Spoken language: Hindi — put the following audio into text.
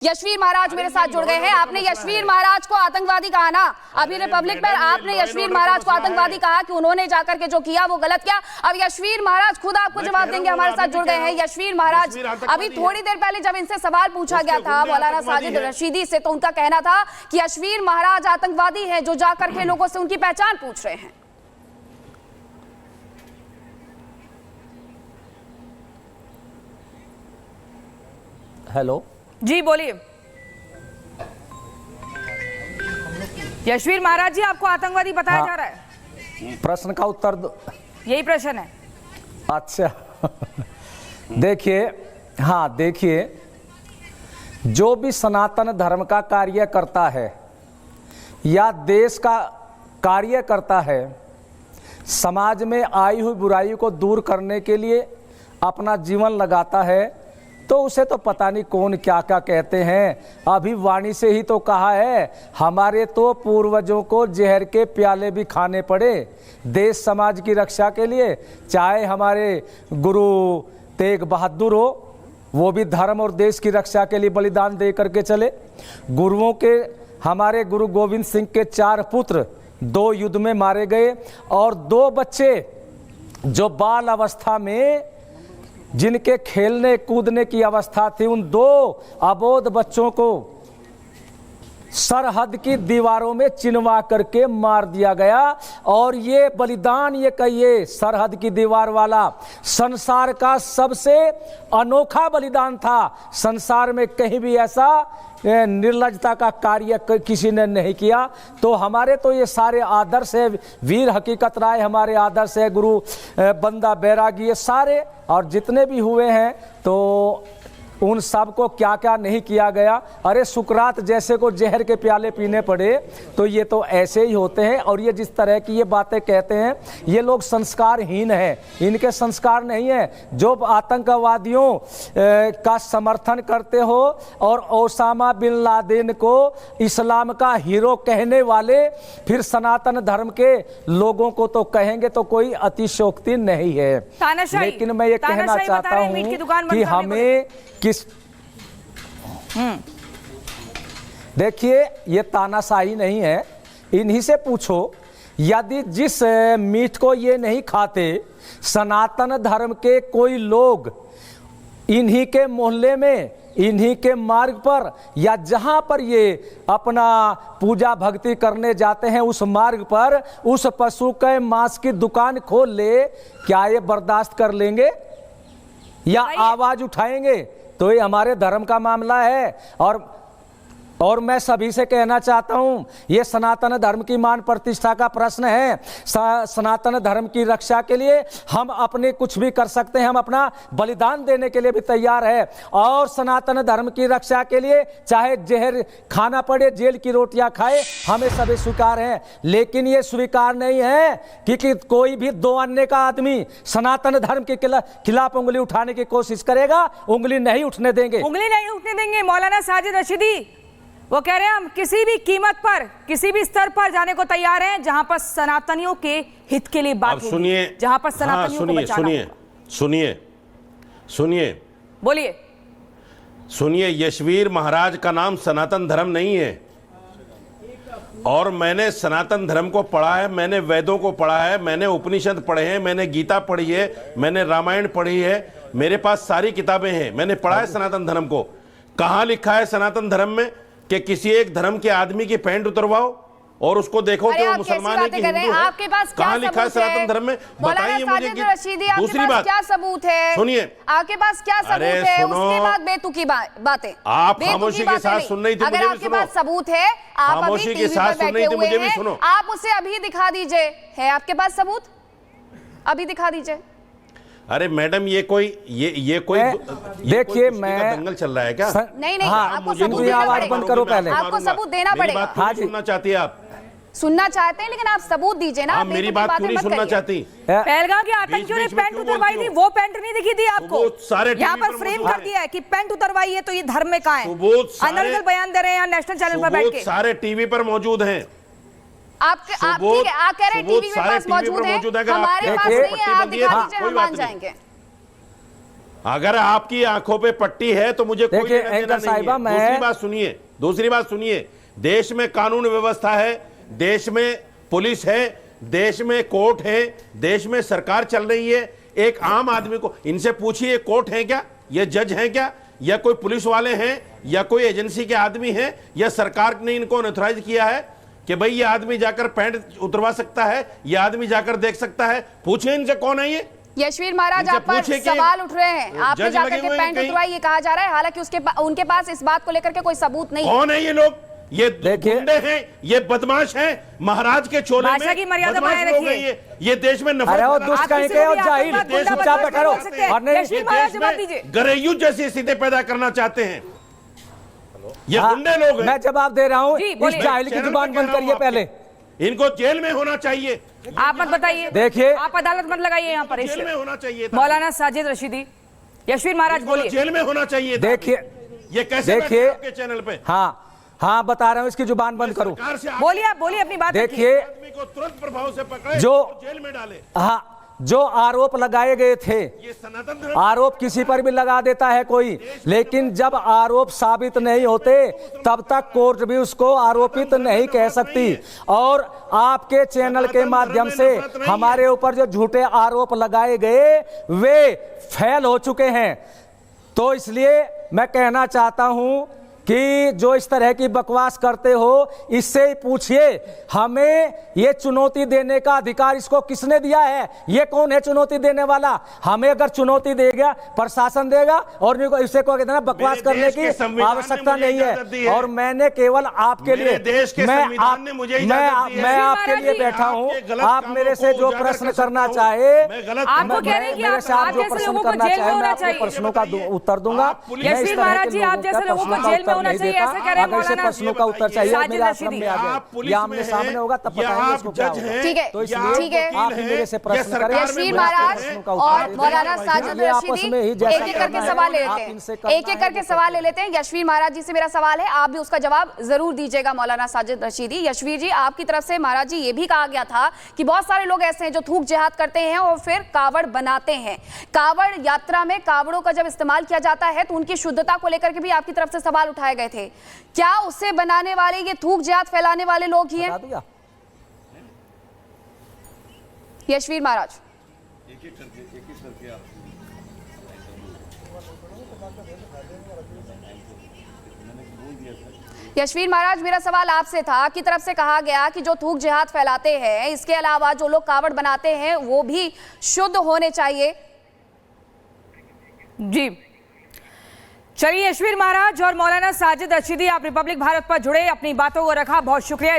यशवीर महाराज मेरे साथ जुड़ गए हैं। आपने यशवीर महाराज को आतंकवादी कहा ना, अभी रिपब्लिक पर आपने यशवीर महाराज को आतंकवादी कहा कि उन्होंने जाकर के जो किया वो गलत किया। अब यशवीर महाराज खुद आपको जवाब देंगे, हमारे साथ जुड़ गए हैं यशवीर महाराज। अभी थोड़ी देर पहले जब इनसे सवाल पूछा गया था मौलाना साजिद रशीदी से, तो उनका कहना था कि यशवीर महाराज आतंकवादी हैं जो जाकर के लोगों से उनकी पहचान पूछ रहे हैं। हेलो जी बोलिए। यशवीर महाराज जी, आपको आतंकवादी बताया जा रहा है। प्रश्न का उत्तर दो। यही प्रश्न है। अच्छा देखिए, हाँ देखिए, जो भी सनातन धर्म का कार्य करता है या देश का कार्य करता है, समाज में आई हुई बुराई को दूर करने के लिए अपना जीवन लगाता है, तो उसे तो पता नहीं कौन क्या क्या कहते हैं। अभी वाणी से ही तो कहा है, हमारे तो पूर्वजों को जहर के प्याले भी खाने पड़े देश समाज की रक्षा के लिए। चाहे हमारे गुरु तेग बहादुर हो, वो भी धर्म और देश की रक्षा के लिए बलिदान दे करके चले। गुरुओं के, हमारे गुरु गोविंद सिंह के 4 पुत्र 2 युद्ध में मारे गए, और 2 बच्चे जो बाल अवस्था में, जिनके खेलने कूदने की अवस्था थी, उन 2 अबोध बच्चों को सरहद की दीवारों में चिनवा करके मार दिया गया। और ये बलिदान, ये कहिए सरहद की दीवार वाला संसार का सबसे अनोखा बलिदान था। संसार में कहीं भी ऐसा निर्लजता का कार्य किसी ने नहीं किया। तो हमारे तो ये सारे आदर्श है, वीर हकीकत राय हमारे आदर्श है, गुरु बंदा बैरागी, ये सारे और जितने भी हुए हैं, तो उन सब को क्या क्या नहीं किया गया। अरे सुकरात जैसे को जहर के प्याले पीने पड़े, तो ये तो ऐसे ही होते हैं। और ये जिस तरह की ये बातें कहते हैं, ये लोग संस्कारहीन हैं, इनके संस्कार नहीं है। जो आतंकवादियों का समर्थन करते हो और ओसामा बिन लादेन को इस्लाम का हीरो कहने वाले फिर सनातन धर्म के लोगों को तो कहेंगे तो कोई अतिशयोक्ति नहीं है। लेकिन मैं ये कहना चाहता हूँ कि हमें देखिए, ये तानाशाही नहीं है। इन्हीं से पूछो, यदि जिस मीट को ये नहीं खाते, सनातन धर्म के कोई लोग इन्हीं के मोहल्ले में, इन्हीं के मार्ग पर, या जहां पर ये अपना पूजा भक्ति करने जाते हैं, उस मार्ग पर उस पशु के मांस की दुकान खोल ले, क्या ये बर्दाश्त कर लेंगे या आवाज उठाएंगे? तो ये हमारे धर्म का मामला है। और मैं सभी से कहना चाहता हूं, ये सनातन धर्म की मान प्रतिष्ठा का प्रश्न है। सनातन धर्म की रक्षा के लिए हम अपने कुछ भी कर सकते हैं, हम अपना बलिदान देने के लिए भी तैयार है। और सनातन धर्म की रक्षा के लिए चाहे जहर खाना पड़े, जेल की रोटियां खाए, हमें सभी स्वीकार है। लेकिन ये स्वीकार नहीं है कि कोई भी 2 अन्य का आदमी सनातन धर्म के खिलाफ उंगली उठाने की कोशिश करेगा। उंगली नहीं उठने देंगे, उंगली नहीं उठने देंगे। मौलाना साजिद रशीदी वो कह रहे हैं, हम किसी भी कीमत पर, किसी भी स्तर पर जाने को तैयार हैं जहां पर सनातनियों के हित के लिए बात होगी, सुनिए, जहां पर सनातनियों को बचाना होगा। सुनिए बोलिए। सुनिए, यशवीर महाराज का नाम सनातन धर्म नहीं है। और मैंने सनातन धर्म को पढ़ा है, मैंने वेदों को पढ़ा है, मैंने उपनिषद पढ़े हैं, मैंने गीता पढ़ी है, मैंने रामायण पढ़ी है, मेरे पास सारी किताबें हैं। मैंने पढ़ा है सनातन धर्म को। कहाँ लिखा है सनातन धर्म में कि किसी एक धर्म के आदमी की पैंट उतरवाओ और उसको देखो कि वो मुसलमान है कि हिंदू है? आपके पास क्या कहाँ लिखा है सनातन धर्म में? बताइए मुझे। दूसरी बात, क्या सबूत है? सुनिए, आपके पास क्या सबूत है? उसके बाद बेतुकी बातें आप खामोशी के साथ सुन रही थी, मुझे भी सुनो। आपके पास सबूत है, आप खामोशी के साथ सुन रही थी, मुझे भी सुनो। आप उसे अभी दिखा दीजिए। है आपके पास सबूत? अभी दिखा दीजिए। अरे मैडम, ये कोई देखिए, मैं दंगल चल रहा है क्या? नहीं, हाँ, आपको मुझे सबूत देना आवाज बंद करो पहले। आपको सबूत देना पड़ेगा। हाँ, सुनना चाहती है आप? सुनना चाहते हैं, लेकिन आप सबूत दीजिए ना। मेरी बात क्यों नहीं सुनना चाहती? पहलगाम के आतंकियों ने पैंट उतरवाई थी, वो पैंट नहीं दिखी थी आपको? सारे यहाँ पर फ्रेम कर दिया है कि पैंट उतरवाई है, तो ये धर्म में कहाँ है? अनर्गल बयान दे रहे हैं नेशनल चैनल पर बैठ के। सारे टीवी पर मौजूद हैं। आप कह रहे हैं टीवी में पास मौजूद है, हमारे पास नहीं है। आप दिखा दीजिए, हम मान जाएंगे। अगर आपकी आंखों पे पट्टी है तो मुझे कोई देखिए, लेना देना एंकर नहीं साहिबा, है। मैं- दूसरी बात सुनिए, देश में कानून व्यवस्था है, देश में पुलिस है, देश में कोर्ट है, देश में सरकार चल रही है। एक आम आदमी को इनसे पूछिए, कोर्ट है क्या, ये जज हैं क्या, या कोई पुलिस वाले हैं, या कोई एजेंसी के आदमी हैं, या सरकार ने इनको ऑथराइज किया है कि भाई ये आदमी जाकर पैंट उतरवा सकता है, ये आदमी जाकर देख सकता है? पूछिए इनसे, कौन है ये? यशवीर महाराज, इनसे आप पर पूछिए कि सवाल उठ रहे हैं, आपने जज जाकर लगे के हुए हैं पैंट कहीं? उतरवाई ये कहा जा रहा है, हालांकि उनके पास इस बात को लेकर के कोई सबूत नहीं है। कौन है ये लोग? ये देखिए- गुंडे हैं, ये बदमाश हैं, महाराज के चोले में भाषा की मर्यादा बदमाश बनाए लोग हैं रखिए। ये देश में नफरत अरे वो फैला- दुष्ट आप कहीं किसी के को और भी जाहिल, आतंकवाद गुंडा चुपचाप बदमाश बैठा रहो। बोल सकते हैं। और नहीं, यशवीर ये महाराज देश जवाब में दीजिए। गरेयू जैसी स्थिति पैदा करना चाहते हैं। ये हाँ, गुंडे लोग हैं। मैं जवाब दे रहा हूँ। जी, इस बोलिए। जाहिल की चैनल जुबान पे कह बंद रहा हूं करिए आपके। पहले। इनको जेल में होना चाहिए, आप मत बताइए, देखिए- आप अदालत मत लगाइए यहाँ पर। जेल में होना चाहिए था। मौलाना साजिद रशीदी, यशवीर महाराज इनको बोलिए। जेल में होना चाहिए था। देखिए ये कैसे देखिए- बैठे आपके चैनल पे? हाँ हाँ, बता रहा हूँ, इसकी जुबान बंद करो। सरकार से आप बोलिए, आप बोलिए अपनी बात रखिए। देखिए, आदमी को तुरंत प्रभाव से पकड़े, जो- जेल में डाले। हाँ, जो आरोप लगाए गए थे, ये सनातन धर्म आरोप किसी पर भी लगा देता है कोई, लेकिन जब आरोप साबित नहीं होते तब तक कोर्ट भी उसको आरोपित नहीं कह सकती। और आपके चैनल के माध्यम से हमारे ऊपर जो झूठे आरोप लगाए गए वे फेल हो चुके हैं। तो इसलिए मैं कहना चाहता हूं कि जो इस तरह की बकवास करते हो, इससे ही पूछिए हमें ये चुनौती देने का अधिकार इसको किसने दिया है? ये कौन है चुनौती देने वाला? हमें अगर चुनौती देगा प्रशासन देगा, और इसे को कहते हैं बकवास मेरे करने देश के की संविधान ने आवश्यकता मुझे नहीं इजाजत दी है। है। और मैंने केवल आपके मेरे लिए देश के संविधान ने मुझे इजाजत दी है। मैं आपके लिए श्री बैठा हूँ। आपके गलत आप कामों मेरे से को जो उजागर प्रश्न कर सकता करना हूं। चाहे, मैं गलत आपको कामों कह रहे हैं कि मेरे से आप आप जो जैसे प्रश्न लोगों को करना जेल में चाहे मैं होना आपके चाहिए। प्रश्नों का उत्तर दूंगा। आप पुलिस- मैं इस यशवीर तरह के महाराज जी, आप लोगों जैसे का लोगों को प्रश्नों का जेल में उत्तर होना नहीं चाहिए, देता। ऐसा कह रहे हैं अगर इसे मौलाना। प्रश्नों का उत्तर चाहिए साजिद मेरे आश्रम रशीदी। में आ आप जाए, पुलिस या आमने में सामने हैं, होगा तब या बताएंगे आप इसको क्या जज होगा। हैं, ठीक है, तो या इसलिए ठीक है। आप ही मेरे से या प्रश्न सरकार करें। में यशवीर बुलाते महाराज हैं। का और उत्तर मौलाना दें। साजिद ये आपस रशीदी में ही जैसा एक एक करके करना है, सवाल ले आप लेते इनसे हैं, करना एक एक है, करके वो सवाल ले लेते हैं। यशवीर महाराज जी से मेरा सवाल है, आप भी उसका जवाब जरूर दीजिएगा। मौलाना साजिद रशीदी, यशवीर जी, आपकी तरफ से महाराज जी ये भी कहा गया था कि बहुत सारे लोग ऐसे हैं जो थूक जिहाद करते हैं और फिर कावड़ बनाते हैं। कावड़ यात्रा में कावड़ों का जब इस्तेमाल किया जाता है तो उनकी शुद्धता को लेकर के भी आपकी तरफ से सवाल उठाए गए थे। क्या उससे बनाने वाले ये थूक जिहाद फैलाने वाले लोग ही हैं? बता दूं क्या? यशवीर महाराज, यशवीर महाराज, मेरा सवाल आपसे था कि तरफ से कहा गया कि जो थूक जिहाद फैलाते हैं, इसके अलावा जो लोग कावड़ बनाते हैं वो भी शुद्ध होने चाहिए। जी चलिए, यशवीर महाराज और मौलाना साजिद रशीदी, आप रिपब्लिक भारत पर जुड़े, अपनी बातों को रखा, बहुत शुक्रिया।